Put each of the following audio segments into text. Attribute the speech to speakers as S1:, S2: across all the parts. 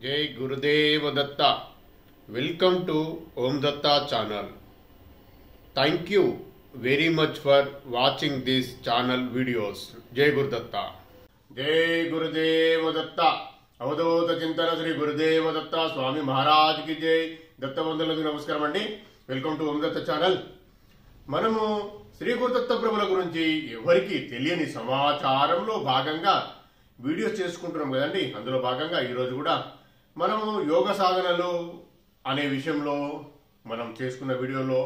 S1: जय Gurudev Datta. Welcome to Om Datta channel. Thank you very much for watching this channel videos. Jai Gurudatta. जय गुरुदेव दत्ता। अवधूत चिंतन श्री गुरुदेव दत्ता स्वामी महाराज की जय। दत्त बंधुలకు నమస్కారం అండి। Welcome to Om Datta channel. మనము శ్రీ గురుదత్త ప్రభుల గురించి ఎవరికి తెలియని సమాచారంలో భాగంగా వీడియోస్ చేసుకుంటున్నాం కదండి। అందులో భాగంగా ఈ రోజు కూడా మనము యోగ సాధనలు అనే విషయంలో మనం చేసుకున్న వీడియోలో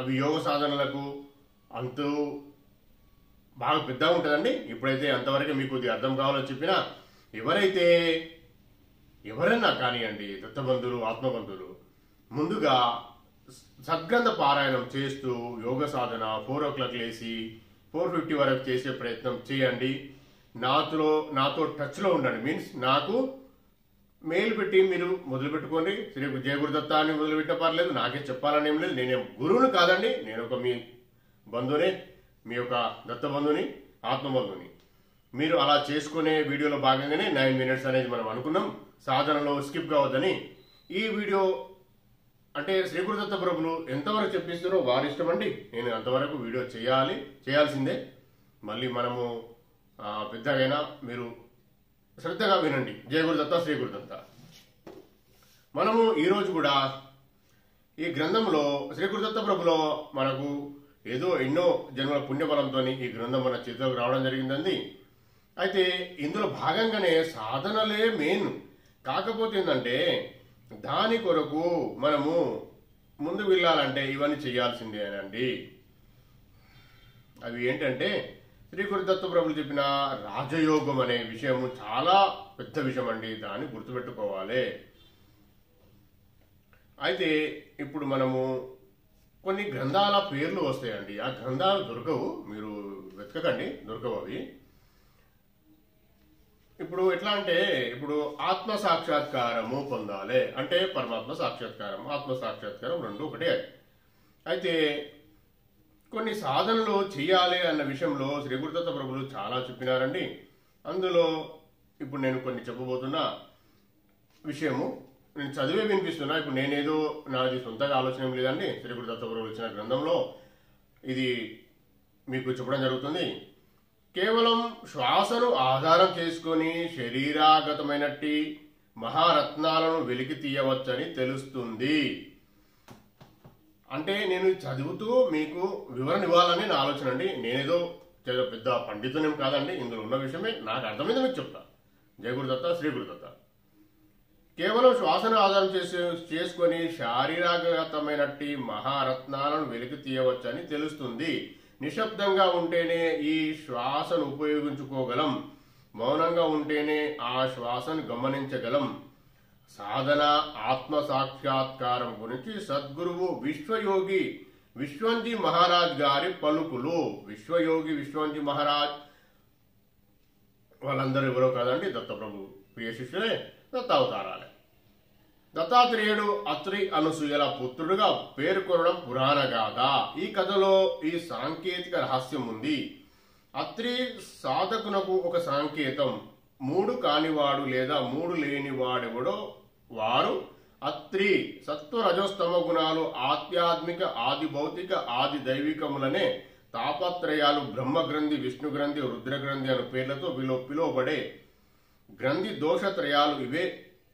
S1: అవి యోగ సాధనలకు అంతు బాగా పెద్దగా ఉంటుందండి। ఇప్పుడైతే అంతవరకు మీకు అర్థం కావాలని చెప్పినా ఎవరైనా కానివ్వండి దత్తబంధువులు ఆత్మబంధువులు ముందుగా సద్గ్రంథ పారాయణం చేస్తూ యోగ సాధన 4 o'clock లేసి 4:50 వరకు చేసే ప్రయత్నం చేయండి। నాతో టచ్ లో ఉండండి। మీన్స్ నాకు మెయిల్ పెట్టి మీరు మొదలు పెట్టుకోండి। శ్రీ జయ గురుదత్త అని మొదలు పెట్టిన పర్లేదు, నాకే చెప్పాలని ఏం లేదు। నేనేం గురువుని కాదండి, నేను ఒక మీ బంధువుని, మీ యొక్క దత్త బంధువుని, ఆత్మబంధువుని। మీరు అలా చేసుకునే వీడియోలో భాగంగానే 9 minutes అనేది మనం అనుకున్నాం, సాధనలో స్కిప్ కావద్దని। ఈ వీడియో అంటే శ్రీ గురుదత్త ప్రభులు ఎంతవరకు చెప్పిస్తారో వారి ఇష్టం అండి। నేను అంతవరకు వీడియో చేయాల్సిందే। మళ్ళీ మనము పెద్దగైనా మీరు శ్రద్ధగా వినండి। జయ గురుదత్త, శ్రీ గురుదత్త। మనము ఈరోజు కూడా ఈ గ్రంథంలో శ్రీ గురుదత్త ప్రభులో మనకు ఏదో ఎన్నో జన్మల పుణ్యబలంతో ఈ గ్రంథం మన చేతిలోకి రావడం జరిగిందండి। అయితే ఇందులో భాగంగానే సాధనలే మెయిన్। కాకపోతే ఏంటంటే దాని కొరకు మనము ముందుకు వెళ్ళాలంటే ఇవన్నీ చేయాల్సిందేనండి। అవి ఏంటంటే శ్రీ గురుదత్త ప్రభులు చెప్పిన రాజయోగం అనే విషయము చాలా పెద్ద విషయం అండి, దాన్ని గుర్తుపెట్టుకోవాలి। అయితే ఇప్పుడు మనము కొన్ని గ్రంథాల పేర్లు వస్తాయండి, ఆ గ్రంథాలు దొరకవు, మీరు వెతకకండి, దొరకవు అవి। ఇప్పుడు ఎట్లా అంటే ఇప్పుడు ఆత్మ సాక్షాత్కారము పొందాలి అంటే పరమాత్మ సాక్షాత్కారం, ఆత్మ సాక్షాత్కారం రెండు ఒకటే। అయితే కొన్ని సాధనలు చేయాలి అన్న విషయంలో శ్రీ గురుదత్త ప్రభులు చాలా చెప్పినారండి। అందులో ఇప్పుడు నేను కొన్ని చెప్పబోతున్న విషయము నేను చదివే వినిపిస్తున్నా। ఇప్పుడు నేనేదో నాది సొంతగా ఆలోచన ఏం లేదండి, శ్రీ గురుదత్త ప్రభులు ఇచ్చిన గ్రంథంలో ఇది మీకు చెప్పడం జరుగుతుంది। కేవలం శ్వాసను ఆధారం చేసుకొని శరీరాగతమైనట్టి మహారత్నాలను వెలికి తీయవచ్చని తెలుస్తుంది। అంటే నేను చదువుతూ మీకు వివరణ ఇవ్వాలని నా ఆలోచన అండి। నేనేదో పెద్ద పండితునేం కాదండి, ఇందులో ఉన్న విషయమే నాకు అర్థమైంది మీకు చెప్తా। జయ గురుదత్త, శ్రీ గురుదత్త। కేవలం శ్వాసను ఆధారం చేసుకొని శారీరగతమైనట్టి మహారత్నాలను వెలికి తీయవచ్చని తెలుస్తుంది। నిశ్శబ్దంగా ఉంటేనే ఈ శ్వాసను ఉపయోగించుకోగలం, మౌనంగా ఉంటేనే ఆ శ్వాసను గమనించగలం। సాధన ఆత్మ సాక్షాత్కారం గురించి సద్గురువు విశ్వయోగి విశ్వంజీ మహారాజ్ గారి పలుకులు। విశ్వయోగి విశ్వంజీ మహారాజ్ వాళ్ళందరూ ఎవరో కాదండి, దత్తప్రభు ప్రియ శిష్యులే, దత్తావతారాలే। దత్తాత్రేయుడు అత్రి అనసూయల పుత్రుడుగా పేర్కొనడం పురాణ గాథ। ఈ కథలో ఈ సాంకేతిక రహస్యం ఉంది। అత్రి సాధకునకు ఒక సంకేతం, 3 కానివాడు లేదా 3 లేనివాడెవడో వారు అత్రి। సత్వరజోస్తమ గుణాలు ఆధ్యాత్మిక ఆది భౌతిక ఆది దైవికములనే తాపత్రయాలు బ్రహ్మగ్రంథి, విష్ణుగ్రంథి, రుద్రగ్రంథి అను పేర్లతో పిలువబడే గ్రంథి దోషత్రయాలు ఇవే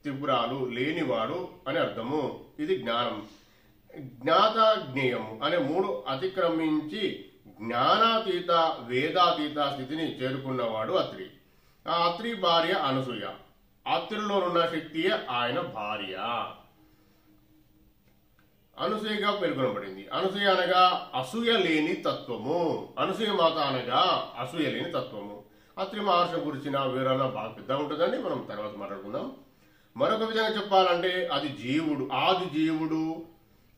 S1: త్రిపురాలు, లేనివాడు అని అర్థము। ఇది జ్ఞానం, జ్ఞాత, జ్ఞేయము అనే 3 అతిక్రమించి జ్ఞానాతీత వేదాతీత స్థితిని చేరుకున్నవాడు అత్రి। ఆ అత్రి భార్య అనసూయ, అత్రిలోనున్న శక్తియే ఆయన భార్య అనసూయగా పేర్కొనబడింది। అనసూయ అనగా అసూయ లేని తత్వము, అనసూయ మాత అనగా అసూయ లేని తత్వము। అత్రి మహర్షి గురించిన వివరణ బాగా పెద్ద ఉంటుందండి, మనం తర్వాత మాట్లాడుకుందాం। మరొక విధంగా చెప్పాలంటే అది జీవుడు, ఆది జీవుడు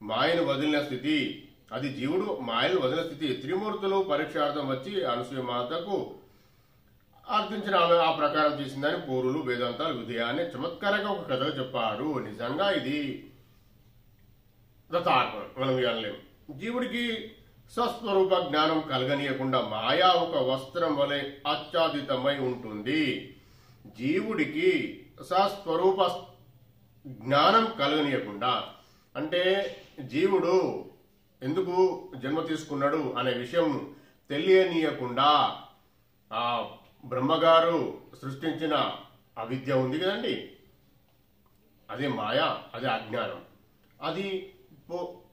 S1: మాయను వదిలిన స్థితి, అది జీవుడు మాయను వదిలిన స్థితి। త్రిమూర్తులు పరీక్షార్థం వచ్చి అనసూయ మాతకు అర్థించిన ఆమె ఆ ప్రకారం చేసిందని పూర్వులు వేదాంతాలు విధేయాన్ని చమత్కారంగా ఒక కథలో చెప్పారు। నిజంగా ఇది దత్తార్పణ, మనం అనలేము। జీవుడికి స్వస్వరూప జ్ఞానం కలగనీయకుండా మాయా ఒక వస్త్రం వలె ఆచ్ఛాదితమై ఉంటుంది। జీవుడికి స్వస్వరూప జ్ఞానం కలగనీయకుండా, అంటే జీవుడు ఎందుకు జన్మ తీసుకున్నాడు అనే విషయం తెలియనీయకుండా ఆ బ్రహ్మగారు సృష్టించిన అవిద్య ఉంది కదండి, అదే మాయ, అదే అజ్ఞానం. అది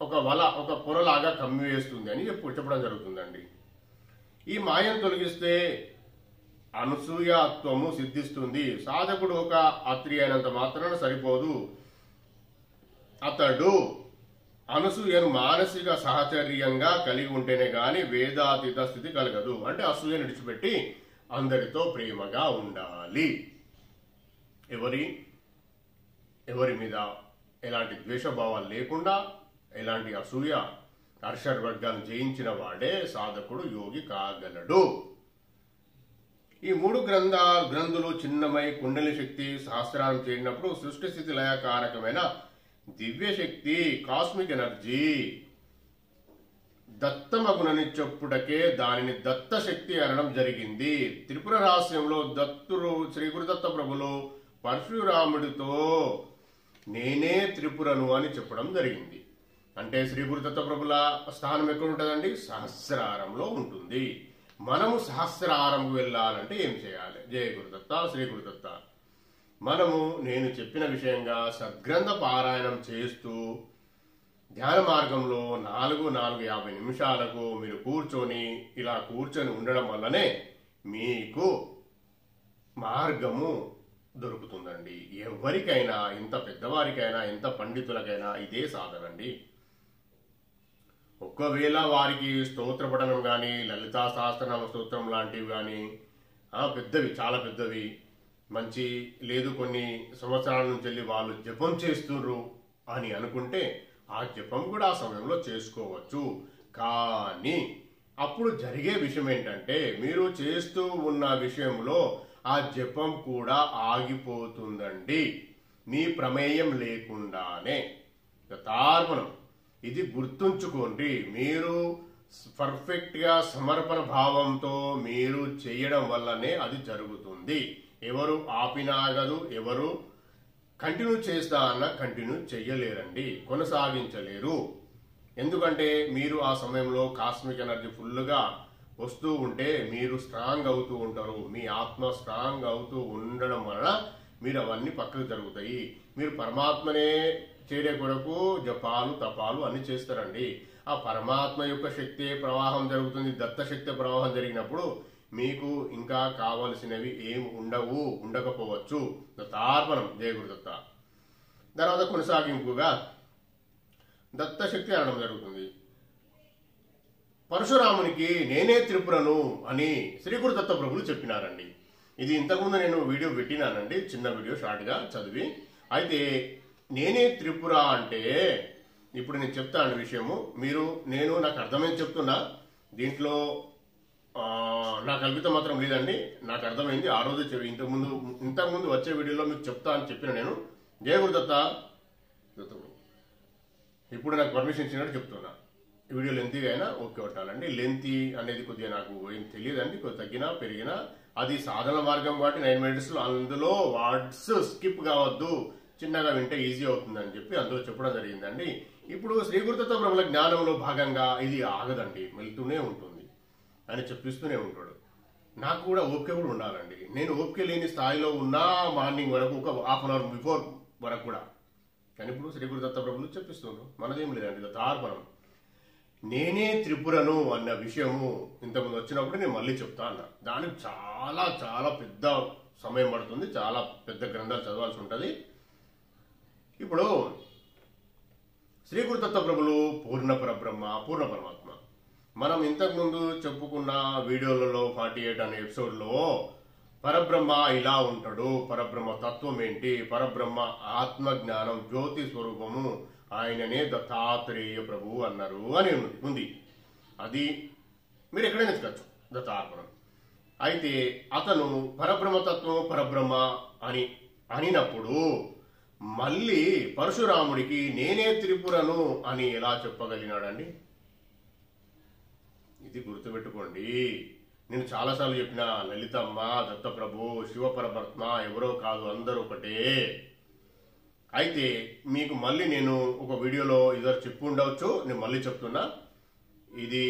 S1: ఒక పొరలాగా కమ్మివేస్తుంది అని చెప్పడం జరుగుతుందండి. ఈ మాయను తొలగిస్తే అనసూయత్వము సిద్ధిస్తుంది. సాధకుడు ఒక అత్రి అయినంత మాత్రాన సరిపోదు. అతడు అనసూయను మానసిక సహచర్యంగా కలిగి ఉంటేనే గాని వేదాతీత స్థితి కలగదు. అంటే అసూయను విడిచిపెట్టి అందరితో ప్రేమగా ఉండాలి. ఎవరి మీద ఎలాంటి ద్వేషభావాలు లేకుండా, ఎలాంటి అసూయ హర్షవర్గాన్ని జయించిన వాడే సాధకుడు యోగి కాగలడు. ఈ 3 గ్రంథులు చిన్నమై కుండలి శక్తి సహస్రారం చేరినప్పుడు సృష్టి స్థితి లయకారకమైన దివ్య శక్తి కాస్మిక్ ఎనర్జీ దత్తమగునని చెప్పుటకే దానిని దత్త శక్తి అనడం జరిగింది. త్రిపుర రహస్యంలో దత్తుడు శ్రీ గురుదత్త ప్రభులు పరశురాముడితో నేనే త్రిపురను అని చెప్పడం జరిగింది. అంటే శ్రీ గురుదత్త ప్రభుల స్థానం ఎక్కడ ఉంటుందండి? సహస్రారంలో ఉంటుంది. మనము సహస్రారంకు వెళ్ళాలంటే ఏం చేయాలి? జయ గురుదత్త, శ్రీ గురుదత్త. మనము నేను చెప్పిన విషయంగా సద్గ్రంథ పారాయణం చేస్తూ ధ్యాన మార్గంలో 4-4:50 నిమిషాలకు మీరు ఇలా కూర్చొని ఉండడం వల్లనే మీకు మార్గము దొరుకుతుందండి. ఎవరికైనా, ఎంత పెద్దవారికైనా, ఎంత పండితులకైనా ఇదే సాధనండి. ఒకవేళ వారికి స్తోత్ర పఠనం కానీ, లలితా సహస్రనామ స్తోత్రం లాంటివి కానీ పెద్దవి, చాలా పెద్దవి మంచి లేదు, కొన్ని సంవత్సరాల నుంచి వెళ్ళి వాళ్ళు జపం చేస్తున్నారు అని అనుకుంటే ఆ జపం కూడా ఆ సమయంలో చేసుకోవచ్చు. కానీ అప్పుడు జరిగే విషయం ఏంటంటే, మీరు చేస్తూ ఉన్న విషయంలో ఆ జపం కూడా ఆగిపోతుందండి, మీ ప్రమేయం లేకుండానే. యథార్పణం ఇది గుర్తుంచుకోండి. మీరు పర్ఫెక్ట్ గా సమర్పణ భావంతో మీరు చేయడం వల్లనే అది జరుగుతుంది. ఎవరు ఆపినాగదు, ఎవరు కంటిన్యూ చేస్తా అన్న కంటిన్యూ చెయ్యలేరండి, కొనసాగించలేరు. ఎందుకంటే మీరు ఆ సమయంలో కాస్మిక్ ఎనర్జీ ఫుల్గా వస్తూ ఉంటే మీరు స్ట్రాంగ్ అవుతూ ఉంటారు. మీ ఆత్మ స్ట్రాంగ్ అవుతూ ఉండడం వలన మీరు అవన్నీ పక్కకు జరుగుతాయి. మీరు పరమాత్మనే చేరే కొరకు జపాలు తపాలు అన్ని చేస్తారండి. ఆ పరమాత్మ యొక్క శక్తి ప్రవాహం జరుగుతుంది. దత్త శక్తి ప్రవాహం జరిగినప్పుడు మీకు ఇంకా కావలసినవి ఏం ఉండకపోవచ్చు. దత్తార్పణం. జయ గురుదత్త. తర్వాత కొనసాగింపుగా దత్తశక్తి అనడం జరుగుతుంది. పరశురామునికి నేనే త్రిపురను అని శ్రీ గురుదత్త ప్రభులు చెప్పినారండి. ఇది ఇంతకుముందు నేను వీడియో పెట్టినానండి, చిన్న వీడియో షార్ట్గా చదివి. అయితే నేనే త్రిపుర అంటే ఇప్పుడు నేను చెప్తాను విషయము. నాకు అర్థమైంది చెప్తున్నా, దీంట్లో నా కల్పితం మాత్రం లేదండి, నాకు అర్థమైంది. ఆ రోజు ఇంతకుముందు వచ్చే వీడియోలో మీకు చెప్తా అని చెప్పిన నేను. జయ గురుదత్త. ఇప్పుడు నాకు పర్మిషన్ ఇచ్చినట్టు చెప్తున్నా. ఈ వీడియో లెంతీగా అయినా ఓకే కొట్టాలండి. లెంతీ అనేది కొద్దిగా నాకు ఏం తెలియదండి, కొద్దిగా తగ్గినా పెరిగినా అది సాధన మార్గం కాబట్టి 9 minutes అందులో వర్డ్స్ స్కిప్ కావద్దు, చిన్నగా వింటే ఈజీ అవుతుందని చెప్పి అందులో చెప్పడం జరిగిందండి. ఇప్పుడు శ్రీ గురుదత్త ప్రభుల జ్ఞానంలో భాగంగా ఇది ఆగదండి, వెళ్తూనే ఉంటుంది అని చెప్పిస్తూనే ఉంటాడు. నాకు కూడా ఓపిక కూడా ఉండాలండి. నేను ఓపిక లేని స్థాయిలో ఉన్నా మార్నింగ్ వరకు, ఒక ½ an hour బిఫోర్ వరకు కూడా. కానీ ఇప్పుడు శ్రీ గురుదత్త ప్రభులు చెప్పిస్తున్నాడు. మనదేం లేదండి, దత్తార్పణం. నేనే త్రిపురను అన్న విషయము ఇంతకుముందు వచ్చినప్పుడు నేను మళ్ళీ చెప్తా అన్నా. దానికి చాలా చాలా పెద్ద సమయం పడుతుంది, చాలా పెద్ద గ్రంథాలు చదవాల్సి ఉంటుంది. ఇప్పుడు శ్రీ గురుదత్త ప్రభులు పూర్ణ పరబ్రహ్మ, పూర్ణ పరమాత్మ. మనం ఇంతకుముందు చెప్పుకున్న వీడియోలలో 48 అనే ఎపిసోడ్లో పరబ్రహ్మ ఇలా ఉంటాడు, పరబ్రహ్మ తత్వం ఏంటి, పరబ్రహ్మ ఆత్మజ్ఞానం, జ్యోతి స్వరూపము, ఆయననే దత్తాత్రేయ ప్రభు అన్నారు అని ఉంది. అది మీరు ఎక్కడైనా ఎత్తుకోవచ్చు, దత్తార్పణం. అయితే అతను పరబ్రహ్మతత్వం పరబ్రహ్మ అనినప్పుడు మళ్ళీ పరశురాముడికి నేనే త్రిపురను అని ఎలా చెప్పగలిగినాడండి? ఇది గుర్తుపెట్టుకోండి. నేను చాలాసార్లు చెప్పిన, లలితమ్మ, దత్తప్రభు, శివపరమాత్మ ఎవరో కాదు, అందరూ ఒకటే. అయితే మీకు మళ్ళీ నేను ఒక వీడియోలో ఇద్దరు చెప్పు ఉండవచ్చు, నేను మళ్ళీ చెప్తున్నా. ఇది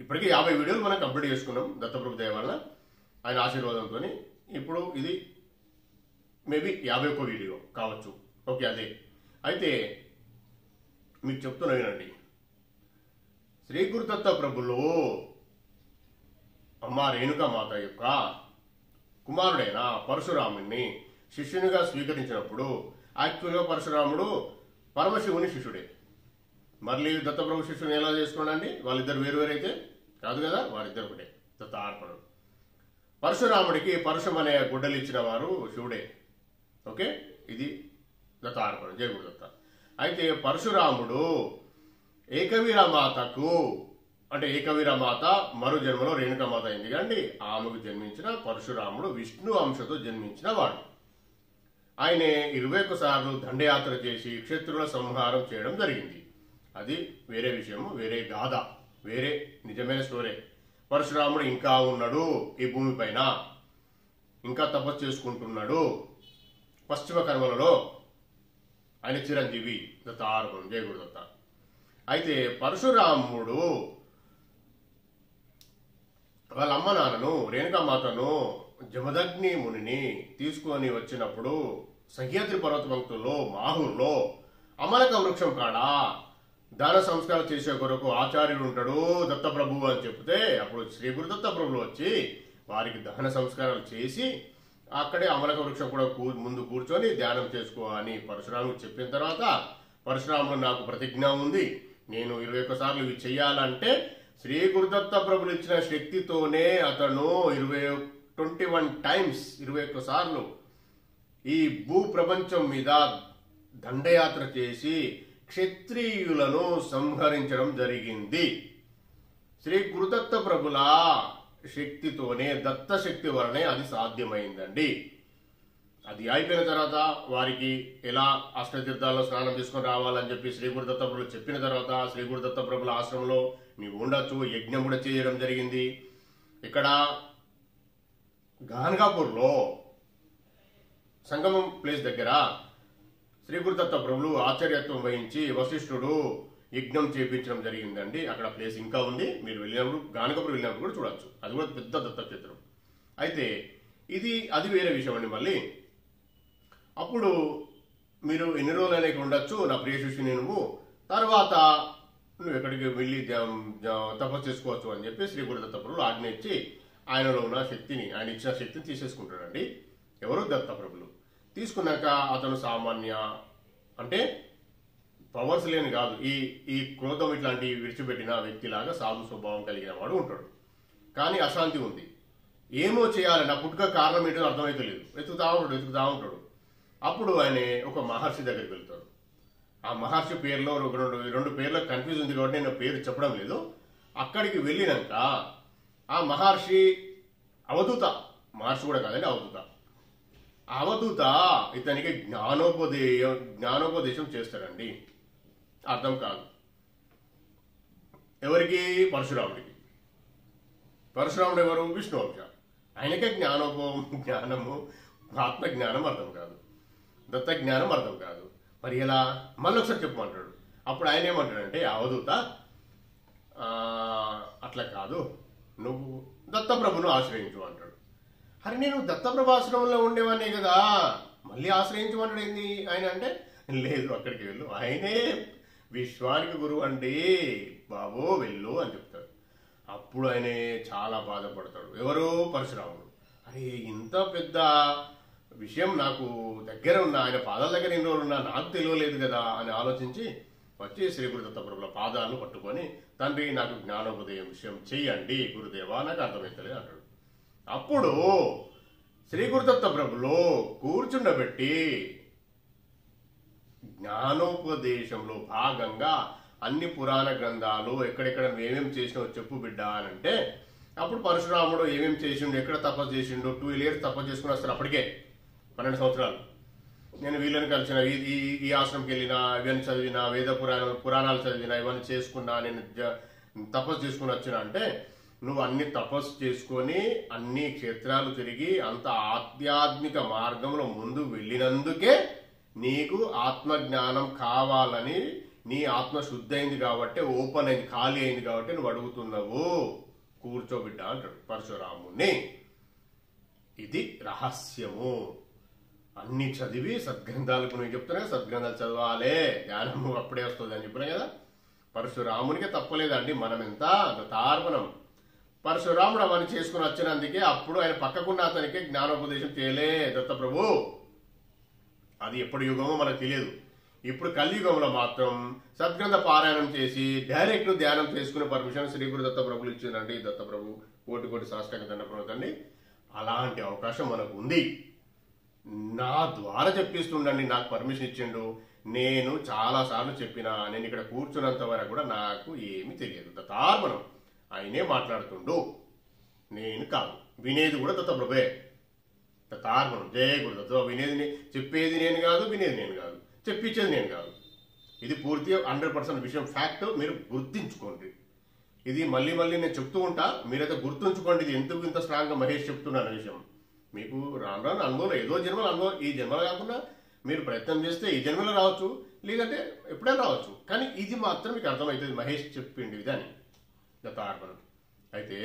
S1: ఇప్పటికీ 50 వీడియోలు మనం కంప్లీట్ చేసుకున్నాం దత్తప్రభు దయ వలన, ఆయన ఆశీర్వాదంతో. ఇప్పుడు ఇది మేబీ 51 వీడియో కావచ్చు. ఓకే, అదే. అయితే మీకు చెప్తున్నా వినండి. శ్రీ గురుదత్త ప్రభులు అమ్మ రేణుకామాత యొక్క కుమారుడైన పరశురాముడిని శిష్యునిగా స్వీకరించినప్పుడు, యాక్చువల్గా పరశురాముడు పరమశివుని శిష్యుడే. మళ్ళీ దత్తప్రభు శిష్యుని ఎలా చేసుకోండి? వాళ్ళిద్దరు వేరువేరైతే కాదు కదా, వారిద్దరు ఒకటే. దత్త అర్పణ. పరశురాముడికి పరశుం అనే గుడ్డలు ఇచ్చిన వారు శివుడే. ఓకే, ఇది దత్త అర్పణ. జయ గురుదత్త. అయితే పరశురాముడు ఏకవీరమాతకు, అంటే ఏకవీరమాత మరో జన్మలో రేణుకామాత అయింది కండి, ఆమెకు జన్మించిన పరశురాముడు విష్ణు అంశతో జన్మించిన వాడు. ఆయనే 21 సార్లు దండయాత్ర చేసి క్షత్రుల సంహారం చేయడం జరిగింది. అది వేరే విషయము, వేరే గాథ, వేరే నిజమైన స్టోరీ. పరశురాముడు ఇంకా ఉన్నాడు ఈ భూమిపైన, ఇంకా తపస్సు చేసుకుంటున్నాడు పశ్చిమ కర్మలలో. ఆయన చిరంజీవి. దత్త ఆరోపణ. జయ గురుదత్త. అయితే పరశురాముడు వాళ్ళ అమ్మ నాన్నను రేణుకామాతను జమదగ్ని మునిని తీసుకొని వచ్చినప్పుడు సహ్యాద్రి పర్వత పంక్తుల్లో మాహూర్లో అమలక వృక్షం కాడ దాన సంస్కారం చేసే కొరకు ఆచార్యుడు ఉంటాడు దత్తప్రభు అని చెప్తే, అప్పుడు శ్రీ గురుదత్త ప్రభులు వచ్చి వారికి దహన సంస్కారాలు చేసి అక్కడే అమలక వృక్షం కూడా ముందు కూర్చొని ధ్యానం చేసుకో అని పరశురాముడు చెప్పిన తర్వాత, పరశురాముడు నాకు ప్రతిజ్ఞ ఉంది, నేను 21 సార్లు ఇవి చెయ్యాలంటే శ్రీ గురుదత్త ప్రభులు ఇచ్చిన శక్తితోనే అతను 21 టైమ్స్ 21 సార్లు ఈ భూ ప్రపంచం మీద దండయాత్ర చేసి క్షత్రియులను సంహరించడం జరిగింది. శ్రీ గురుదత్త ప్రభుల శక్తితోనే, దత్త శక్తి వలనే అది సాధ్యమైందండి. అది అయిపోయిన తర్వాత వారికి ఎలా అష్టతీర్థాల్లో స్నానం తీసుకొని రావాలని చెప్పి శ్రీ గురుదత్త ప్రభులు చెప్పిన తర్వాత, శ్రీ గురుదత్త ప్రభుల ఆశ్రమంలో నీవు ఉండొచ్చు, యజ్ఞం కూడా చేయడం జరిగింది. ఇక్కడ గాన్గాపూర్లో సంగమం ప్లేస్ దగ్గర శ్రీ గురుదత్త ప్రభులు ఆచార్యత్వం వహించి వశిష్ఠుడు యజ్ఞం చేపించడం జరిగిందండి. అక్కడ ప్లేస్ ఇంకా ఉంది, మీరు వెళ్ళినప్పుడు గానగాపూర్ వెళ్ళినప్పుడు కూడా చూడొచ్చు. అది కూడా పెద్ద దత్తక్షేత్రం. అయితే అది వేరే విషయం అండి. మళ్ళీ అప్పుడు మీరు ఎన్ని రోజులైనా ఉండొచ్చు నా ప్రియ శిష్యుని, నువ్వు తర్వాత నువ్వు ఎక్కడికి వెళ్ళి తపస్సు చేసుకోవచ్చు అని చెప్పి శ్రీ గురుదత్త ప్రభులు ఆజ్ఞ ఇచ్చి ఆయనలో ఉన్న శక్తిని, ఆయన ఇచ్చిన శక్తిని తీసేసుకుంటాడండి. ఎవరు? దత్తప్రభులు. తీసుకున్నాక అతను సామాన్య, అంటే పవర్స్ లేని కాదు, ఈ క్రోధం ఇట్లాంటి విడిచిపెట్టిన వ్యక్తిలాగా సాధు స్వభావం కలిగిన వాడు ఉంటాడు. కానీ అశాంతి ఉంది, ఏమో చేయాలి, నా పుట్టుక కారణం ఏంటో అర్థమైతే లేదు, వెతుకుతా ఉంటాడు. అప్పుడు ఆయన ఒక మహర్షి దగ్గరికి వెళ్తాడు. ఆ మహర్షి పేరులో రెండు పేర్లకు కన్ఫ్యూజ్ ఉంది కాబట్టి నేను పేరు చెప్పడం లేదు. అక్కడికి వెళ్ళినాక ఆ మహర్షి అవధూత, మహర్షి కూడా కాదండి, అవధూత ఇతనికి జ్ఞానోపదేశం చేస్తాడండి. అర్థం కాదు ఎవరికి? పరశురాముడికి. పరశురాముడు ఎవరు? విష్ణు వంశ. ఆయనకే జ్ఞానము, ఆత్మ జ్ఞానం అర్థం కాదు, దత్త జ్ఞానం అర్థం కాదు. మరి ఎలా? మళ్ళీ ఒకసారి చెప్పమంటాడు. అప్పుడు ఆయన ఏమంటాడంటే, అవధూత అట్లా కాదు, నువ్వు దత్తప్రభును ఆశ్రయించు అంటాడు. అరే నేను దత్తప్రభు ఆశ్రమంలో ఉండేవాడినే కదా, మళ్ళీ ఆశ్రయించమన్నాడు ఏంది ఆయన అంటే, లేదు అక్కడికి వెళ్ళు, ఆయనే విశ్వానికి గురువు అండి బాబో, వెళ్ళు అని చెప్తాడు. అప్పుడు ఆయనే చాలా బాధపడతాడు. ఎవరు? పరశురాముడు. అరే ఇంత పెద్ద విషయం నాకు దగ్గర ఉన్నా, ఆయన పాదాల దగ్గర ఎన్ని రోజులు ఉన్నా నాకు తెలియలేదు కదా అని ఆలోచించి వచ్చి శ్రీ గురుదత్త ప్రభుల పాదాలను పట్టుకొని, తండ్రి నాకు జ్ఞానోదయం విషయం చెయ్యండి గురుదేవా, నాకు అర్థమవుతలేదు అంటాడు. అప్పుడు శ్రీ గురుదత్త ప్రభులు కూర్చుండబెట్టి జ్ఞానోపదేశంలో భాగంగా అన్ని పురాణ గ్రంథాలు ఎక్కడెక్కడ ఏమేమి చేసినావు చెప్పు బిడ్డ అని అంటే, అప్పుడు పరశురాముడు ఏమేమి చేసిండు, ఎక్కడ తపస్సు చేసిండు, 12 years తపస్సు చేసుకుని వస్తారు. అప్పటికే 12 సంవత్సరాలు. నేను వీళ్ళని కలిసిన, ఈ ఆశ్రమంకి వెళ్ళినా, ఇవన్నీ చదివినా, వేద పురాణాలు చదివినా, ఇవన్నీ చేసుకున్నా, నేను తపస్సు చేసుకుని వచ్చిన అంటే నువ్వు అన్ని తపస్సు చేసుకొని అన్ని క్షేత్రాలు తిరిగి అంత ఆధ్యాత్మిక మార్గంలో ముందు వెళ్ళినందుకే నీకు ఆత్మజ్ఞానం కావాలని, నీ ఆత్మ శుద్ధి అయింది కాబట్టి, ఓపెన్ అయింది, ఖాళీ అయింది కాబట్టి నువ్వు అడుగుతున్నావు. కూర్చోబిడ్డ అంటాడు పరశురాముని. ఇది రహస్యము. అన్ని చదివి సద్గ్రంథాలకు నేను చెప్తున్నా, సద్గ్రంథాలు చదవాలి, జ్ఞానము అప్పుడే వస్తుంది అని చెప్పినా కదా. పరశురామునికే తప్పలేదండి. మనం ఎంత తార్పణం. పరశురాముడు అవన్నీ చేసుకుని వచ్చినందుకే అప్పుడు ఆయన పక్కకున్న అతనికి జ్ఞానోపదేశం చేయలే దత్తప్రభు. అది ఎప్పటి యుగమో మనకు తెలియదు. ఇప్పుడు కలియుగంలో మాత్రం సద్గ్రంథ పారాయణం చేసి డైరెక్ట్ ధ్యానం చేసుకునే పర్మిషన్ శ్రీ గురు దత్తప్రభులు ఇచ్చిందండి. దత్తప్రభు కోటి కోటి సాష్టాంగ దండప్రభుతండి. అలాంటి అవకాశం మనకు ఉంది. నా ద్వారా చెప్పిస్తుండండి, నాకు పర్మిషన్ ఇచ్చిండు. నేను చాలా సార్లు చెప్పినా, నేను ఇక్కడ కూర్చున్నంత వరకు కూడా నాకు ఏమీ తెలియదు. దత్తార్పణం. ఆయనే మాట్లాడుతుండు, నేను కాదు. వినేది కూడా దత్తప్రభే. దత్తార్పణం. జయ గురుదత్త. వినేది చెప్పేది నేను కాదు, వినేది నేను కాదు, చెప్పించేది నేను కాదు. ఇది పూర్తిగా 100% విషయం, ఫ్యాక్ట్. మీరు గుర్తించుకోండి. ఇది మళ్ళీ మళ్ళీ నేను చెప్తూ ఉంటా, మీరైతే గుర్తుంచుకోండి. ఇది ఎందుకు ఇంత స్ట్రాంగ్ గా మహేష్ చెప్తున్నాను విషయం. మీకు రాను రాను అనుభవం, ఏదో జన్మలో అనుభవం, ఈ జన్మలో కాకుండా మీరు ప్రయత్నం చేస్తే ఈ జన్మలో రావచ్చు, లేదంటే ఎప్పుడైనా రావచ్చు. కానీ ఇది మాత్రం మీకు అర్థమవుతుంది, మహేష్ చెప్పిండి విధాన్ని. దత్తార్పణం. అయితే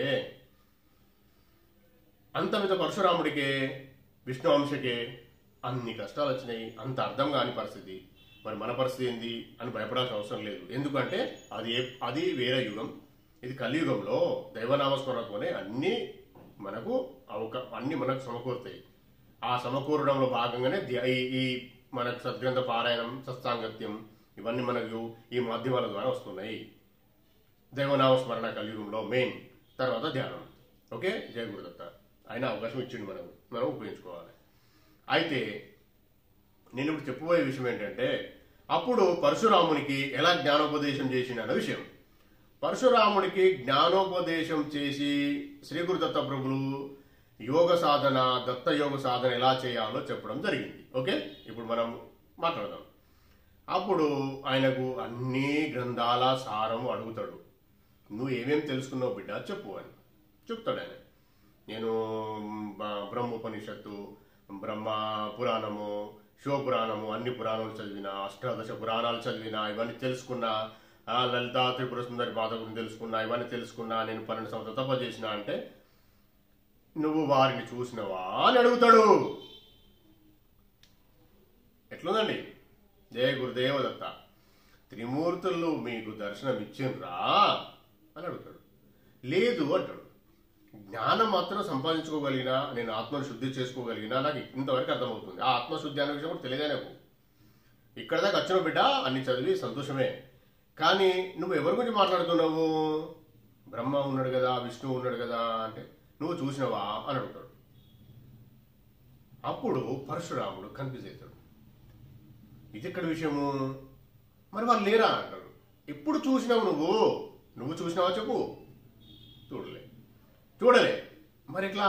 S1: అంతమిత పరశురాముడికే, విష్ణు వంశకే అన్ని కష్టాలు వచ్చినాయి. అంత అర్థం కాని పరిస్థితి. మరి మన పరిస్థితి ఏంది అని భయపడాల్సిన అవసరం లేదు. ఎందుకంటే అది వేరే యుగం. ఇది కలియుగంలో దైవనామస్మరణతోనే అన్ని మనకు అన్ని మనకు సమకూరుతాయి. ఆ సమకూరడంలో భాగంగానే ఈ మనకు సద్గ్రంథ పారాయణం, సత్సాంగత్యం ఇవన్నీ మనకు ఈ మాధ్యమాల ద్వారా వస్తున్నాయి. దైవనామస్మరణ కలియుగంలో మెయిన్, తర్వాత ధ్యానం. ఓకే, జయ గురుదత్త. ఆయన అవకాశం ఇచ్చిండు, మనం ఉపయోగించుకోవాలి. అయితే నేను ఇప్పుడు చెప్పబోయే విషయం ఏంటంటే, అప్పుడు పరశురామునికి ఎలా జ్ఞానోపదేశం చేసిండన్న విషయం. పరశురాముడికి జ్ఞానోపదేశం చేసి శ్రీ గురు దత్త ప్రభులు యోగ సాధన, దత్త యోగ సాధన ఎలా చేయాలో చెప్పడం జరిగింది. ఓకే, ఇప్పుడు మనం మాట్లాడదాం. అప్పుడు ఆయనకు అన్ని గ్రంథాల సారం అడుగుతాడు. నువ్వు ఏమేమి తెలుసుకున్నావు బిడ్డ చెప్పు అని చెప్తాడు ఆయన. నేను బ్రహ్మోపనిషత్తు, బ్రహ్మ పురాణము, శివపురాణము, అన్ని పురాణాలు చదివిన, అష్టాదశ పురాణాలు చదివిన, ఇవన్నీ తెలుసుకున్నా, లలితా త్రిపుర సుందరి బాధ గురించి తెలుసుకున్నా, ఇవన్నీ తెలుసుకున్నా, నేను 12 సంవత్సరాలు తప చేసిన అంటే నువ్వు వారిని చూసినవా అని అడుగుతాడు. ఎట్లుందండి? జయ గురుదేవ దత్త. త్రిమూర్తులు మీకు దర్శనం ఇచ్చిండ్రా అని అడుగుతాడు. లేదు అంటాడు. జ్ఞానం మాత్రం సంపాదించుకోగలిగినా, నేను ఆత్మను శుద్ధి చేసుకోగలిగినా నాకు ఇంతవరకు అర్థమవుతుంది. ఆ ఆత్మశుద్ధి అనే విషయం కూడా తెలియదే నాకు. ఇక్కడ దాకా వచ్చిన బిడ్డ అన్ని చదివి సంతోషమే. కానీ నువ్వు ఎవరి గురించి మాట్లాడుతున్నావు? బ్రహ్మ ఉన్నాడు కదా, విష్ణువు ఉన్నాడు కదా అంటే నువ్వు చూసినవా అని అడుగుతాడు. అప్పుడు పరశురాముడు కన్ఫ్యూజ్ అవుతాడు. ఇది ఎక్కడ విషయము? మరి వాళ్ళు లేరా అంటాడు. ఎప్పుడు చూసినావు నువ్వు చూసినావా చెప్పు. చూడలే. మరి ఎట్లా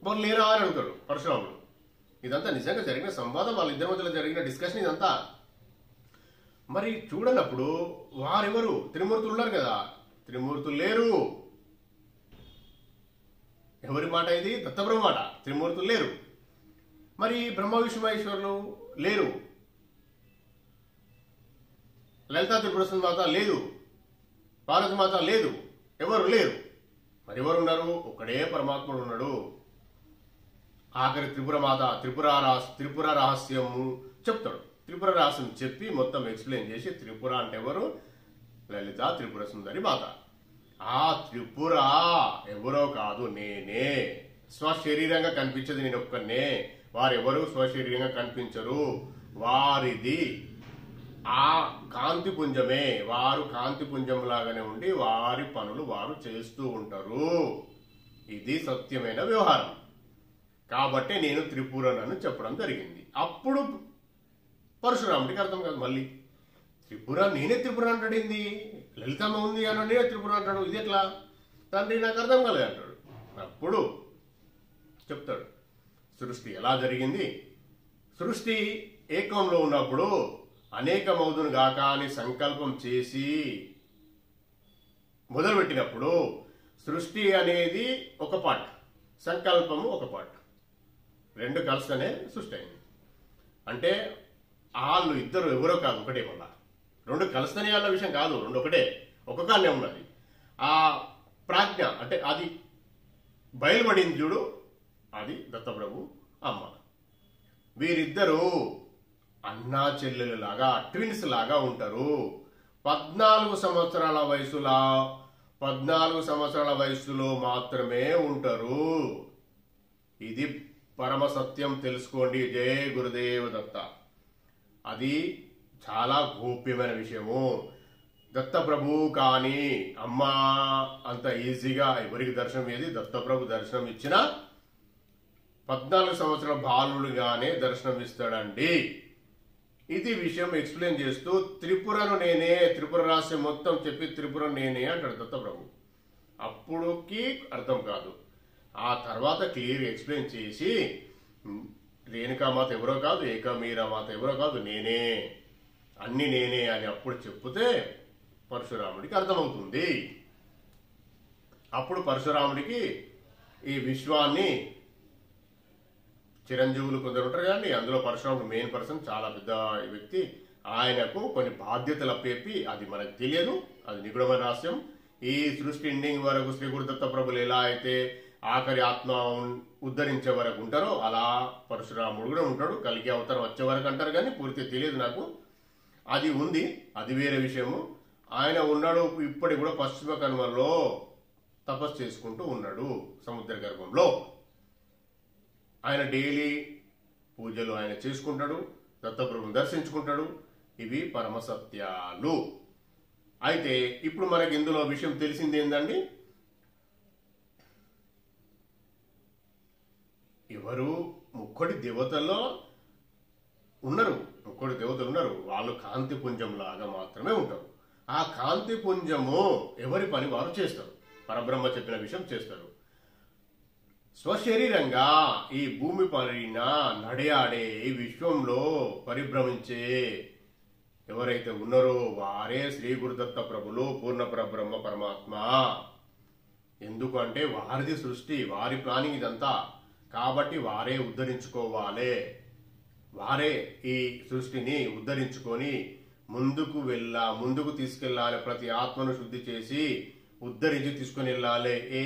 S1: వాళ్ళు లేరా అని అడుగుతాడు పరశురాముడు. ఇదంతా నిజంగా జరిగిన సంవాదం, వాళ్ళిద్దరి మధ్యలో జరిగిన డిస్కషన్ ఇదంతా. మరి చూడనప్పుడు వారెవరు? త్రిమూర్తులు ఉన్నారు కదా, త్రిమూర్తులు లేరు. ఎవరి మాట ఇది? దత్తబ్రహ్మ మాట. త్రిమూర్తులు లేరు. మరి బ్రహ్మ విష్ణు మహేశ్వరులు లేరు. లలితా త్రిపుర మాత లేదు. పార్వతి మాత లేదు. ఎవరు లేరు. మరి ఎవరున్నారు? ఒక్కడే పరమాత్ముడు ఉన్నాడు. ఆఖరి త్రిపుర మాత త్రిపుర రహస్యము చెప్తాడు. త్రిపుర రహస్యం చెప్పి మొత్తం ఎక్స్ప్లెయిన్ చేసి, త్రిపుర అంటే ఎవరు? లలిత త్రిపుర సుందరి మాత. ఆ త్రిపుర ఎవరో కాదు, నేనే. స్వశరీరంగా కనిపించేది నేను ఒక్కనే. వారెవరు స్వశరీరంగా కనిపించరు. వారిది ఆ కాంతి పుంజమే. వారు కాంతి పుంజం లాగానే ఉండి వారి పనులు వారు చేస్తూ ఉంటారు. ఇది సత్యమైన వ్యవహారం. కాబట్టి నేను త్రిపురనని చెప్పడం జరిగింది. అప్పుడు పరశురాముడికి అర్థం కాదు. మళ్ళీ త్రిపుర, నేనే త్రిపుర అంటాడింది, లలితమ్మ ఉంది అని నేనే త్రిపుర అంటాడు. ఇది ఎట్లా తండ్రి? నాకు అర్థం కాలేదు అంటాడు. అప్పుడు చెప్తాడు సృష్టి ఎలా జరిగింది. సృష్టి ఏకంలో ఉన్నప్పుడు అనేకమవుదును గాక అని సంకల్పం చేసి మొదలుపెట్టినప్పుడు సృష్టి అనేది ఒక పార్ట్, సంకల్పము ఒక పార్ట్, రెండు కలిస్తేనే సృష్టి అయింది. అంటే వాళ్ళు ఇద్దరు ఎవరో కాదు, ఒకటే. మళ్ళా రెండు కలుస్తనే అన్న విషయం కాదు, రెండు ఒకటే, ఒక కానే ఉన్నది. ఆ ప్రాజ్ఞ అంటే అది బయలుపడింది చూడు, అది దత్తప్రభు అమ్మ. వీరిద్దరూ అన్నా చెల్లెలు లాగా, ట్విన్స్ లాగా ఉంటారు. 14 సంవత్సరాల వయసులో మాత్రమే ఉంటారు. ఇది పరమ సత్యం, తెలుసుకోండి. జయ గురుదేవ దత్త. అది చాలా గోప్యమైన విషయము. దత్తప్రభు కానీ అమ్మ అంత ఈజీగా ఎవరికి దర్శనం ఏది, దత్తప్రభు దర్శనం ఇచ్చిన 14 సంవత్సరాల బాలుడుగానే దర్శనం ఇస్తాడండి. ఇది విషయం ఎక్స్ప్లెయిన్ చేస్తూ త్రిపురను నేనే, త్రిపుర రహస్యం మొత్తం చెప్పి త్రిపురను నేనే అంటాడు దత్తప్రభు. అప్పుడుకి అర్థం కాదు. ఆ తర్వాత క్లియర్ ఎక్స్ప్లెయిన్ చేసి రేణుకామాత ఎవరో కాదు, ఏకమీరామాత ఎవరో కాదు, నేనే, అన్ని నేనే అని అప్పుడు చెప్తే పరశురాముడికి అర్థమవుతుంది. అప్పుడు పరశురాముడికి ఈ విశ్వాన్ని, చిరంజీవులు కొందరు ఉంటారు కానీ అందులో పరశురాముడు మెయిన్ పర్సన్, చాలా పెద్ద వ్యక్తి. ఆయనకు కొన్ని బాధ్యతలు అప్పేపి, అది మనకు తెలియదు, అది నిగూఢమైన రహస్యం. ఈ సృష్టి ఎండింగ్ వరకు శ్రీ గురుదత్త ప్రభులు ఎలా అయితే ఆఖరి ఆత్మ ఉద్ధరించే వరకు ఉంటారో అలా పరశురాముడు కూడా ఉంటాడు. కలికి అవతారం వచ్చే వరకు అంటారు కానీ పూర్తిగా తెలియదు నాకు. అది ఉంది, అది వేరే విషయము. ఆయన ఉన్నాడు ఇప్పటికి కూడా పశ్చిమ కనుమల్లో తపస్సు చేసుకుంటూ ఉన్నాడు సముద్ర గర్భంలో. ఆయన డైలీ పూజలు ఆయన చేసుకుంటాడు, దత్తప్రభుని దర్శించుకుంటాడు. ఇవి పరమ సత్యాలు. అయితే ఇప్పుడు మనకి ఇందులో విషయం తెలిసింది ఏందండి, ఎవరు ముక్కోటి దేవతల్లో ఉన్నారు, ముక్కోటి దేవతలు ఉన్నారు. వాళ్ళు కాంతి పుంజం లాగా మాత్రమే ఉంటారు. ఆ కాంతి పుంజము ఎవరి పని వారు చేస్తారు, పరబ్రహ్మ చెప్పిన విషయం చేస్తారు. స్వశరీరంగా ఈ భూమి పైన నడయాడే, ఈ విశ్వంలో పరిభ్రమించే ఎవరైతే ఉన్నారో వారే శ్రీ గురుదత్త ప్రభులు, పూర్ణ పరబ్రహ్మ పరమాత్మ. ఎందుకంటే వారిది సృష్టి, వారి ప్లానింగ్ ఇదంతా. కాబట్టి వారే ఉద్ధరించుకోవాలి, వారే ఈ సృష్టిని ఉద్ధరించుకొని ముందుకు తీసుకెళ్లాలి. ప్రతి ఆత్మను శుద్ధి చేసి ఉద్ధరించి తీసుకుని వెళ్ళాలి. ఏ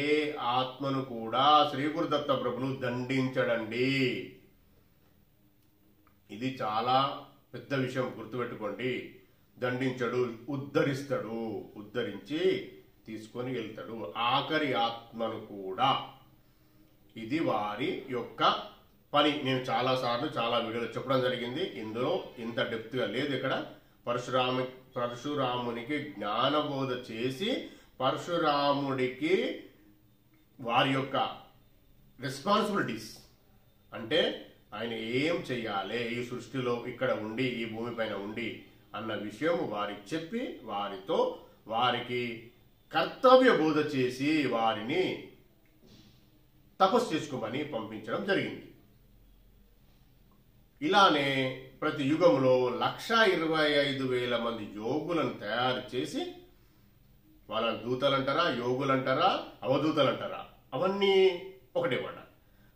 S1: ఆత్మను కూడా శ్రీ గురుదత్త ప్రభులు దండించడండి. ఇది చాలా పెద్ద విషయం, గుర్తుపెట్టుకోండి. దండించడు, ఉద్ధరిస్తాడు, ఉద్ధరించి తీసుకొని వెళ్తాడు ఆఖరి ఆత్మను కూడా. ఇది వారి యొక్క పని. నేను చాలా సార్లు చాలా వీడియోలు చెప్పడం జరిగింది. ఇందులో ఇంత డెప్త్ గా లేదు. ఇక్కడ పరశురామునికి జ్ఞానబోధ చేసి పరశురాముడికి వారి యొక్క రెస్పాన్సిబిలిటీస్, అంటే ఆయన ఏం చెయ్యాలి ఈ సృష్టిలో, ఇక్కడ ఉండి, ఈ భూమి పైన ఉండి అన్న విషయం వారికి చెప్పి వారికి కర్తవ్య బోధ చేసి వారిని తపస్సు చేసుకోమని పంపించడం జరిగింది. ఇలానే ప్రతి యుగంలో 1,25,000 మంది యోగులను తయారు చేసి, వాళ్ళని దూతలంటారా, యోగులంటారా, అవధూతలంటారా, అవన్నీ ఒకటే మాట.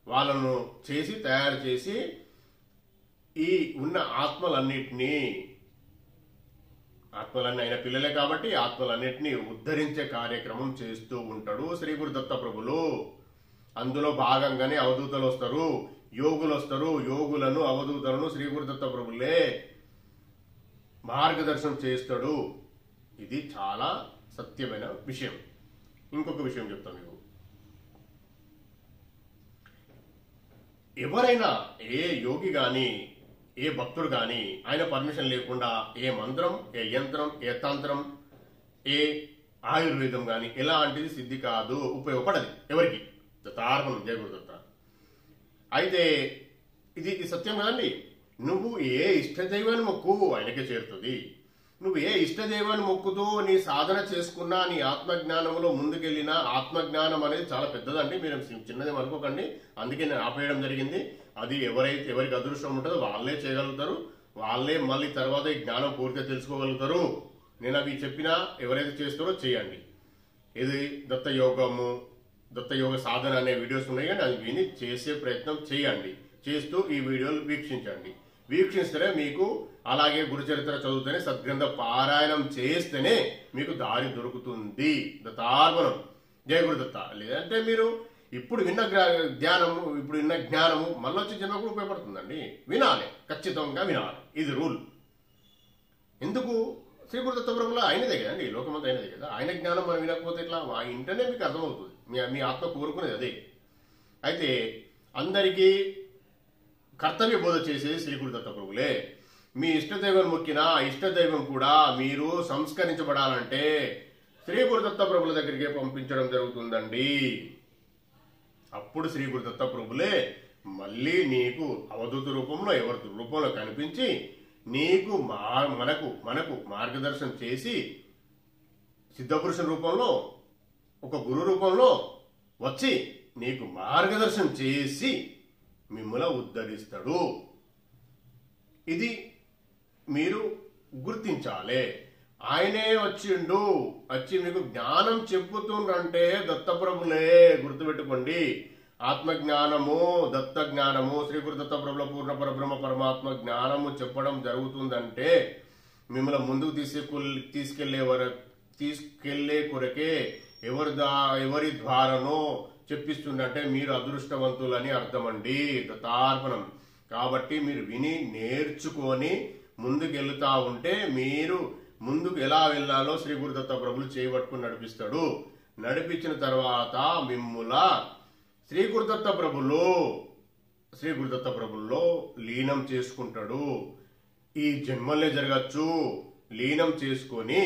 S1: వాళ్ళను తయారు చేసి ఈ ఉన్న ఆత్మలన్నీ ఆయన పిల్లలే కాబట్టి ఆత్మలన్నింటినీ ఉద్ధరించే కార్యక్రమం చేస్తూ ఉంటాడు శ్రీ గురుదత్త ప్రభులు. అందులో భాగంగానే అవధూతలు వస్తారు, యోగులు వస్తారు. యోగులను, అవధూతలను శ్రీ గురుదత్త ప్రభులే మార్గదర్శనం చేస్తాడు. ఇది చాలా సత్యమైన విషయం. ఇంకొక విషయం చెప్తాను మీకు. ఎవరైనా ఏ యోగి గాని, ఏ భక్తుడు గాని ఆయన పర్మిషన్ లేకుండా ఏ మంత్రం, ఏ యంత్రం, ఏ తంత్రం, ఏ ఆయుర్వేదం గాని ఎలాంటిది సిద్ధి కాదు, ఉపయోగపడదు ఎవరికి. దత్తార్పణం, జయ గురుదత్త. అయితే ఇది సత్యం కదండి. నువ్వు ఏ ఇష్టదైవాన్ని మొక్కు ఆయనకే చేరుతుంది. నువ్వు ఏ ఇష్టదైవాన్ని మొక్కుతూ నీ సాధన చేసుకున్నా, నీ ఆత్మజ్ఞానంలో ముందుకెళ్ళినా, ఆత్మజ్ఞానం అనేది చాలా పెద్దదండి. మీరు చిన్నదే అనుకోకండి. అందుకే నేను ఆపేయడం జరిగింది. అది ఎవరికి అదృష్టం ఉంటుందో వాళ్ళే చేయగలుగుతారు. వాళ్ళే మళ్ళీ తర్వాత ఈ జ్ఞానం పూర్తిగా తెలుసుకోగలుగుతారు. నేను అవి చెప్పినా ఎవరైతే చేస్తారో చేయండి. ఇది దత్తయోగము, దత్తయోగ సాధన అనే వీడియోస్ ఉన్నాయి కానీ అది విని చేసే ప్రయత్నం చేయండి. చేస్తూ ఈ వీడియోలు వీక్షించండి. వీక్షిస్తేనే మీకు, అలాగే గురుచరిత్ర చదువుతూనే సద్గ్రంథ పారాయణం చేస్తేనే మీకు దారి దొరుకుతుంది. దత్తార్పణం. జయ గురుదత్త. లేదంటే మీరు ఇప్పుడు విన్న జ్ఞానము మళ్ళీ వచ్చే జన్మకు ఉపయోగపడుతుందండి. వినాలి, ఖచ్చితంగా వినాలి. ఇది రూల్. ఎందుకు? శ్రీ గురుదత్త ప్రభువులో ఆయనదే కదండి, లోకమంతా ఆయనదే కదా. ఆయన జ్ఞానం మనం వినకపోతే ఇట్లా ఇంటనే మీకు అర్థమవుతుంది. మీ ఆత్మ కోరుకునేది అదే. అయితే అందరికీ కర్తవ్య బోధ చేసేది శ్రీ గురుదత్త ప్రభువులే. మీ ఇష్టదైవం మొక్కిన ఇష్టదైవం కూడా మీరు సంస్కరించబడాలంటే శ్రీ గురుదత్త ప్రభువుల దగ్గరికి పంపించడం జరుగుతుందండి. అప్పుడు శ్రీ గురుదత్త ప్రభువులే మళ్ళీ నీకు అవధూత రూపంలో, ఎవరి రూపంలో కనిపించి నీకు మనకు మార్గదర్శనం చేసి సిద్ధపురుష రూపంలో, ఒక గురు రూపంలో వచ్చి నీకు మార్గదర్శనం చేసి మిమ్మల్ని ఉద్ధరిస్తాడు. ఇది మీరు గుర్తించాలి. ఆయనే వచ్చి మీకు జ్ఞానం చెప్పుతుండ్రంటే దత్తప్రభులే. గుర్తుపెట్టుకోండి. ఆత్మజ్ఞానము, దత్త జ్ఞానము, శ్రీ గురు దత్త ప్రభుల పూర్ణ పరబ్రహ్మ పరమాత్మ జ్ఞానము చెప్పడం జరుగుతుందంటే మిమ్మల్ని ముందుకు తీసుకెళ్లే కొరకే ఎవరి ద్వారానో చెప్పిస్తుందంటే మీరు అదృష్టవంతులని అర్థమండి. దత్తార్పణం. కాబట్టి మీరు విని నేర్చుకొని ముందుకెళ్తా ఉంటే మీరు ముందుకు ఎలా వెళ్ళాలో శ్రీ గురుదత్త ప్రభులు చేయబట్టుకుని నడిపిస్తాడు. నడిపించిన తర్వాత మిమ్ముల శ్రీ గురుదత్త ప్రభుల్లో లీనం చేసుకుంటాడు. ఈ జన్మలే జరగచ్చు. లీనం చేసుకొని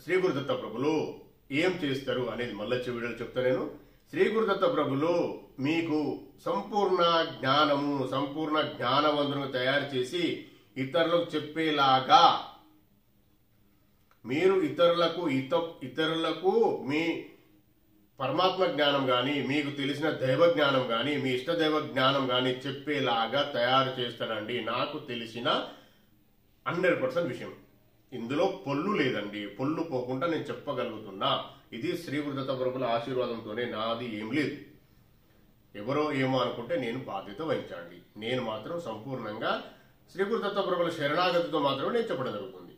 S1: శ్రీ గురుదత్త ప్రభులు ఏం చేస్తారు అనేది మళ్ళీ వీడియోలో చెప్తా నేను. శ్రీ గురుదత్త ప్రభులు మీకు సంపూర్ణ జ్ఞానము, సంపూర్ణ జ్ఞానవంతులను తయారు చేసి ఇతరులకు చెప్పేలాగా మీరు ఇతరులకు మీ పరమాత్మ జ్ఞానం గాని, మీకు తెలిసిన దైవ జ్ఞానం గాని, మీ ఇష్ట దైవ జ్ఞానం గాని చెప్పేలాగా తయారు చేస్తానండి. నాకు తెలిసిన 100% విషయం. ఇందులో పొల్లు లేదండి. పొల్లు పోకుండా నేను చెప్పగలుగుతున్నా. ఇది శ్రీ గురుదత్త ప్రభుల ఆశీర్వాదంతోనే, నాది ఏం లేదు. ఎవరో ఏమో అనుకుంటే నేను బాధ్యత వహించండి. నేను మాత్రం సంపూర్ణంగా శ్రీ గురుదత్త ప్రభుల శరణాగతితో మాత్రమే నేను చెప్పడం జరుగుతుంది.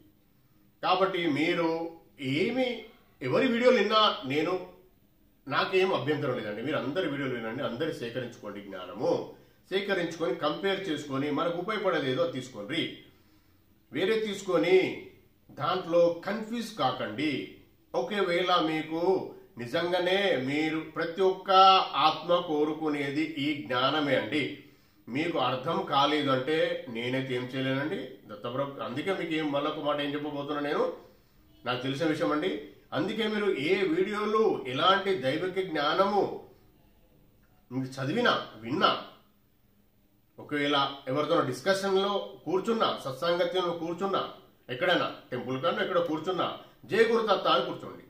S1: కాబట్టి మీరు ఎవరి వీడియోలు విన్నా నాకేం అభ్యంతరం లేదండి. మీరు అందరి వీడియోలు వినండి, అందరి సేకరించుకోండి. జ్ఞానము సేకరించుకొని కంపేర్ చేసుకొని మనకు ఉపయోగపడేది ఏదో తీసుకోండి. వేరే తీసుకొని దాంట్లో కన్ఫ్యూజ్ కాకండి. ఒకవేళ మీకు నిజంగానే మీరు ప్రతి ఒక్క ఆత్మ కోరుకునేది ఈ జ్ఞానమే అండి. మీకు అర్థం కాలేదు అంటే నేనైతే ఏం చేయలేనండి. దత్తప్రభు అందుకే మీకు మళ్ళొక మాట ఏం చెప్పబోతున్నా నేను, నాకు తెలిసిన విషయం అండి. అందుకే మీరు ఏ వీడియోలు ఎలాంటి దైవిక జ్ఞానము విన్నా, ఒకవేళ ఎవరితో డిస్కషన్లో కూర్చున్నా, సత్సాంగత్యంలో కూర్చున్నా, ఎక్కడైనా టెంపుల్ కన్నా ఎక్కడ కూర్చున్నా జయ గురుదత్త అని కూర్చోండి.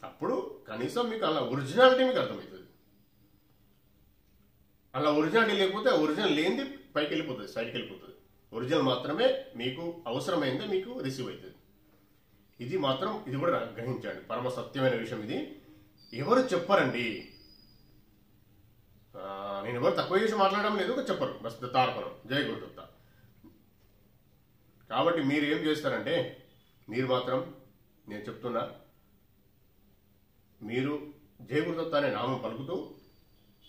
S1: అప్పుడు కనీసం మీకు అలా ఒరిజినాలిటీ మీకు అర్థమవుతుంది. అలా ఒరిజినాలిటీ లేకపోతే ఒరిజినల్ లేనిది పైకి వెళ్ళిపోతుంది, సైడ్కి వెళ్ళిపోతుంది. ఒరిజినల్ మాత్రమే మీకు అవసరమైందే మీకు రిసీవ్ అవుతుంది. ఇది కూడా గ్రహించండి. పరమ సత్యమైన విషయం ఇది. ఎవరు చెప్పరండి. నేను ఎవరు తక్కువ చేసి మాట్లాడడం లేదు, చెప్పరు. బస్ దత్తార్పణం. జయ గురుదత్త. కాబట్టి మీరు ఏం చేస్తారంటే, మీరు మాత్రం నేను చెప్తున్నా, మీరు జయ గురుదత్త అనే నామం పలుకుతూ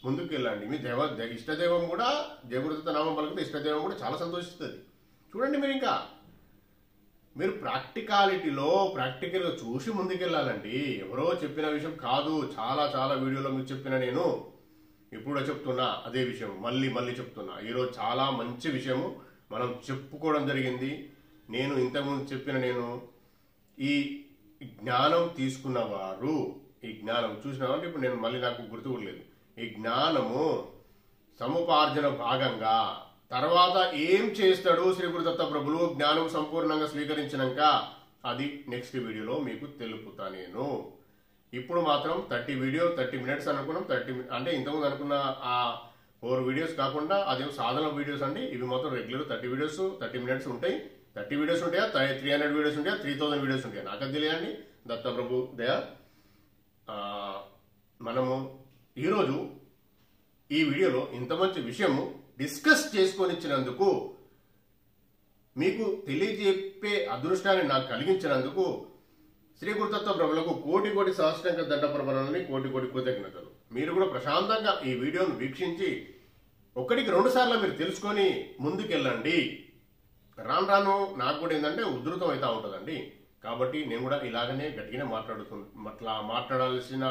S1: ముందుకు వెళ్ళండి. మీ ఇష్టదైవం కూడా జయ గురుదత్త నామం పలుకుతూ ఇష్టదైవం కూడా చాలా సంతోషిస్తుంది. చూడండి, మీరు ప్రాక్టికల్గా చూసి ముందుకెళ్ళాలండి. ఎవరో చెప్పిన విషయం కాదు. చాలా వీడియోలో మీకు చెప్పిన నేను ఇప్పుడు చెప్తున్నా అదే విషయం. మళ్ళీ చెప్తున్నా. ఈరోజు చాలా మంచి విషయము మనం చెప్పుకోవడం జరిగింది. నేను ఇంతకుముందు చెప్పిన ఈ జ్ఞానం తీసుకున్నవారు, ఈ జ్ఞానం చూసిన వాళ్ళు, ఇప్పుడు నేను మళ్ళీ నాకు గుర్తు కూడా లేదు. ఈ జ్ఞానము సముపార్జన భాగంగా తర్వాత ఏం చేస్తాడు శ్రీ గురుదత్త ప్రభులు జ్ఞానం సంపూర్ణంగా స్వీకరించినాక అది నెక్స్ట్ వీడియోలో మీకు తెలుపుతా నేను. ఇప్పుడు మాత్రం 30 మినిట్స్ అనుకున్నాం. 30 అంటే ఇంతకుముందు అనుకున్న ఆ 4 వీడియోస్ కాకుండా అదేం సాధన వీడియోస్ అండి. ఇవి మాత్రం రెగ్యులర్ 30 వీడియోస్ 30 మినిట్స్ ఉంటాయి. 30 వీడియోస్ ఉంటాయా, 300 వీడియోస్ ఉంటాయా, 3000 వీడియోస్ ఉంటాయా, నాకు అది తెలియండి. దత్తప్రభు దయా. మనము ఈరోజు ఈ వీడియోలో ఇంత మంచి విషయము డిస్కస్ చేసుకొని ఇచ్చినందుకు, మీకు తెలియజెప్పే అదృష్టాన్ని నాకు కలిగించినందుకు శ్రీ గురుదత్త ప్రభులకు కోటి కోటి సాష్టాంగ దండ ప్రమాణాలని, కోటి కోటి కృతజ్ఞతలు. మీరు కూడా ప్రశాంతంగా ఈ వీడియోను వీక్షించి 1-2 సార్లు మీరు తెలుసుకొని ముందుకెళ్ళండి. రాను రాను నాకు కూడా ఏంటంటే ఉధృతం అవుతా ఉంటుందండి. కాబట్టి నేను కూడా ఇలాగనే గట్టిగానే మాట్లాడాల్సిన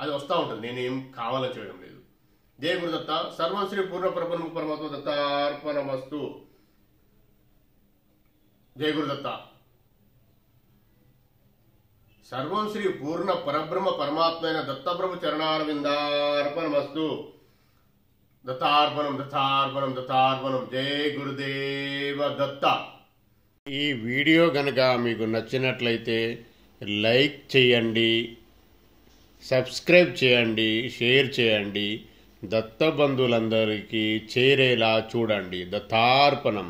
S1: అది వస్తూ ఉంటుంది. నేనేం కావాలని చేయడం లేదు. జయ గురుదత్త. సర్వం శ్రీ పూర్ణ పరమాత్మ దత్తార్పణమస్తు. జయ గురుదత్త. సర్వం శ్రీ పూర్ణ పరబ్రహ్మ పరమాత్మ అయిన దత్తప్రభు చరణారవిందార్పణమస్తు. దత్తార్పణం దత్తార్పణం దత్తార్పణం. జయ గురుదేవ దత్త. ఈ వీడియో గనక మీకు నచ్చినట్లయితే లైక్ చేయండి, సబ్స్క్రైబ్ చేయండి, షేర్ చేయండి. దత్త బంధువులందరికీ చేరేలా చూడండి. దత్తార్పణం.